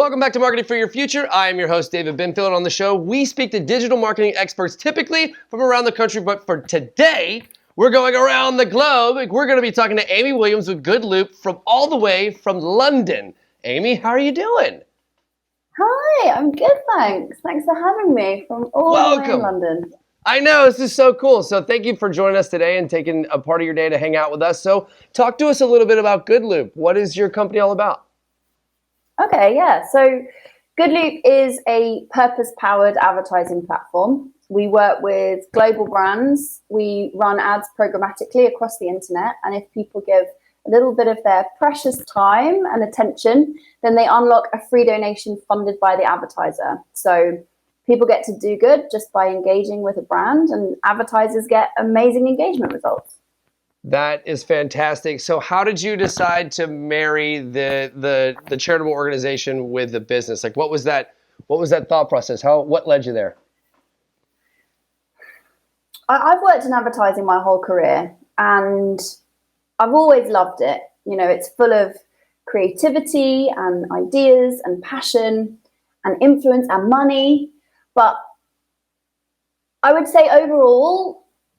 Welcome back to Marketing for Your Future. I am your host, David Benfield. On the show, we speak to digital marketing experts, typically from around the country, but for today, we're going around the globe. We're going to be talking to Amy Williams with Good Loop from all the way from London. Amy, how are you doing? Hi, I'm good, thanks. Thanks for having me from all the way in London. I know, this is so cool. So thank you for joining us today and taking a part of your day to hang out with us. So talk to us a little bit about Good Loop. What is your company all about? Okay, yeah. So Good Loop is a purpose-powered advertising platform. We work with global brands. We run ads programmatically across the internet. And if people give a little bit of their precious time and attention, then they unlock a free donation funded by the advertiser. So people get to do good just by engaging with a brand, and advertisers get amazing engagement results. That is fantastic. So how did you decide to marry the charitable organization with the business? Like, what was that thought process? What led you there? I've worked in advertising my whole career, and I've always loved it. You know, it's full of creativity and ideas and passion and influence and money. But I would say overall,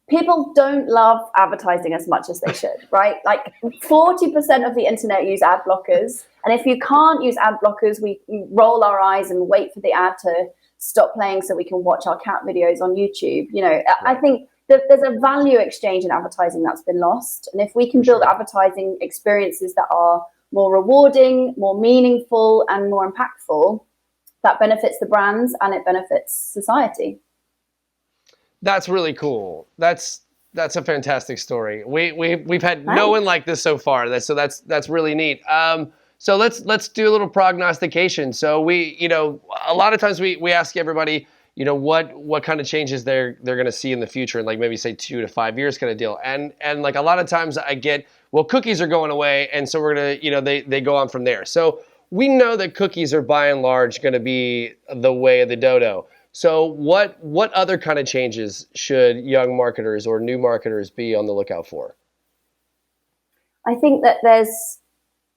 people don't love advertising as much as they should, right? Like 40% of the internet use ad blockers. And if you can't use ad blockers, we roll our eyes and wait for the ad to stop playing so we can watch our cat videos on YouTube. You know, I think that there's a value exchange in advertising that's been lost. And if we can build advertising experiences that are more rewarding, more meaningful, and more impactful, that benefits the brands and it benefits society. That's really cool. That's a fantastic story. We've had no one like this so far. That's really neat. So let's do a little prognostication. So a lot of times we ask everybody, what kind of changes they're going to see in the future, and like maybe say 2 to 5 years kind of deal. And like a lot of times I get, well, cookies are going away, and so we're gonna, they go on from there. So we know that cookies are by and large going to be the way of the dodo. So what other kind of changes should young marketers or new marketers be on the lookout for? I think that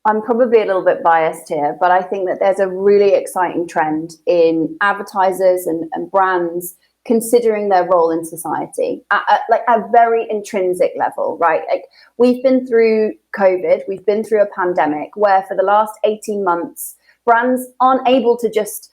I'm probably a little bit biased here, but I think that there's a really exciting trend in advertisers and brands considering their role in society at a very intrinsic level, right? Like, we've been through COVID, we've been through a pandemic where for the last 18 months, brands aren't able to just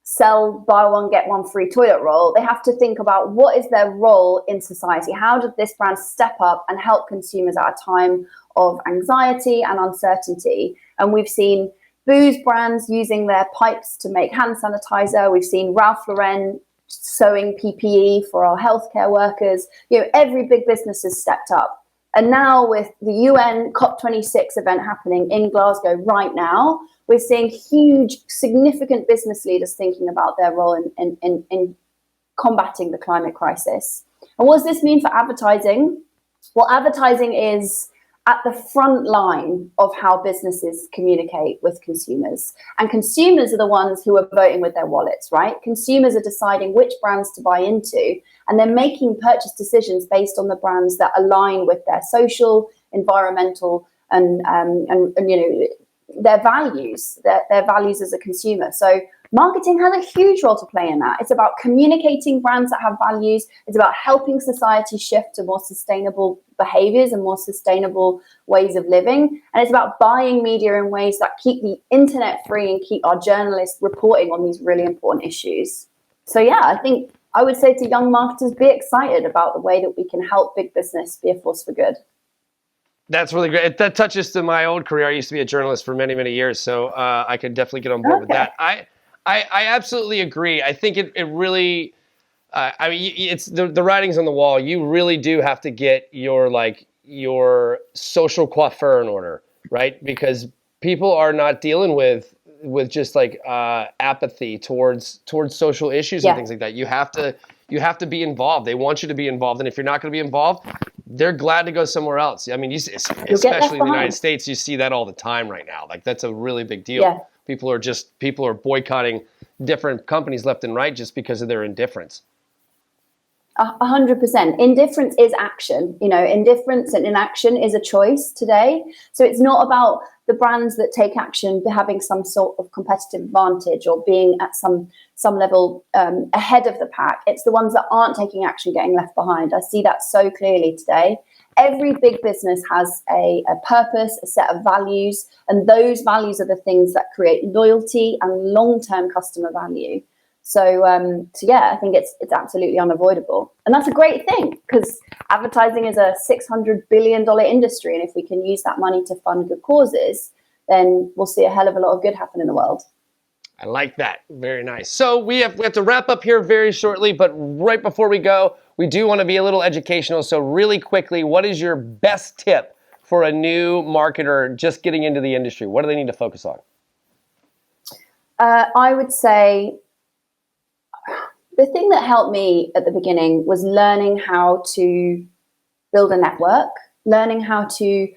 sell buy one, get one free toilet roll. They have to think about what is their role in society. How did this brand step up and help consumers at a time of anxiety and uncertainty? And we've seen booze brands using their pipes to make hand sanitizer. We've seen Ralph Lauren sewing PPE for our healthcare workers. Every big business has stepped up. And now with the UN COP26 event happening in Glasgow right now, we're seeing huge, significant business leaders thinking about their role in combating the climate crisis. And what does this mean for advertising? Well, advertising is at the front line of how businesses communicate with consumers. And consumers are the ones who are voting with their wallets, right? Consumers are deciding which brands to buy into, and they're making purchase decisions based on the brands that align with their social, environmental, and their values as a consumer. So marketing has a huge role to play in that. It's about communicating brands that have values. It's about helping society shift to more sustainable behaviors and more sustainable ways of living. And it's about buying media in ways that keep the internet free and keep our journalists reporting on these really important issues. So yeah, I think I would say to young marketers, be excited about the way that we can help big business be a force for good. That's really great. That touches to my old career. I used to be a journalist for many, many years, so I could definitely get on board with that. I absolutely agree. I think it really, it's the writing's on the wall. You really do have to get your social coiffure in order, right? Because people are not dealing with just apathy towards social issues and things like that. You have to be involved. They want you to be involved, and if you're not going to be involved, they're glad to go somewhere else. I mean, especially in the United States, you see that all the time right now. Like, that's a really big deal. Yeah. People are boycotting different companies left and right just because of their indifference. 100%. Indifference is action. Indifference and inaction is a choice today. So it's not about the brands that take action having some sort of competitive advantage or being at some level ahead of the pack. It's the ones that aren't taking action getting left behind. I see that so clearly today. Every big business has a purpose, a set of values, and those values are the things that create loyalty and long-term customer value. So yeah, I think it's absolutely unavoidable. And that's a great thing because advertising is a $600 billion industry. And if we can use that money to fund good causes, then we'll see a hell of a lot of good happen in the world. I like that. Very nice. So we have to wrap up here very shortly, but right before we go, we do want to be a little educational. So really quickly, what is your best tip for a new marketer just getting into the industry? What do they need to focus on? I would say the thing that helped me at the beginning was learning how to build a network, learning how to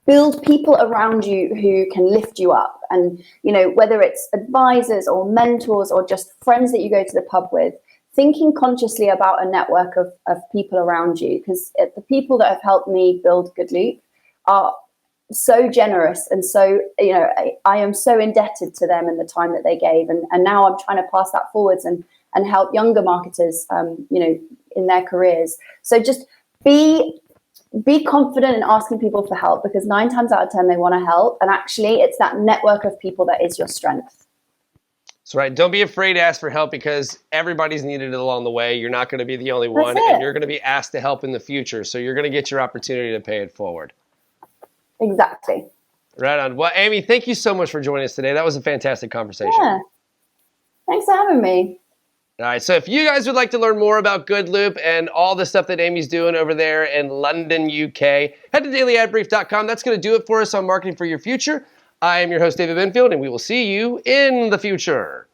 build people around you who can lift you up. And, whether it's advisors or mentors or just friends that you go to the pub with, thinking consciously about a network of people around you, because the people that have helped me build Good Loop are so generous. And so, I am so indebted to them and the time that they gave. And now I'm trying to pass that forwards and help younger marketers, in their careers. So just be confident in asking people for help, because 9 times out of 10, they want to help. And actually, it's that network of people that is your strength. That's right. Don't be afraid to ask for help, because everybody's needed it along the way. You're not going to be the only one, and you're going to be asked to help in the future. So you're going to get your opportunity to pay it forward. Exactly. Right on. Well, Amy, thank you so much for joining us today. That was a fantastic conversation. Yeah. Thanks for having me. All right, so if you guys would like to learn more about Good Loop and all the stuff that Amy's doing over there in London, UK, head to dailyadbrief.com. That's going to do it for us on Marketing for Your Future. I am your host, David Benfield, and we will see you in the future.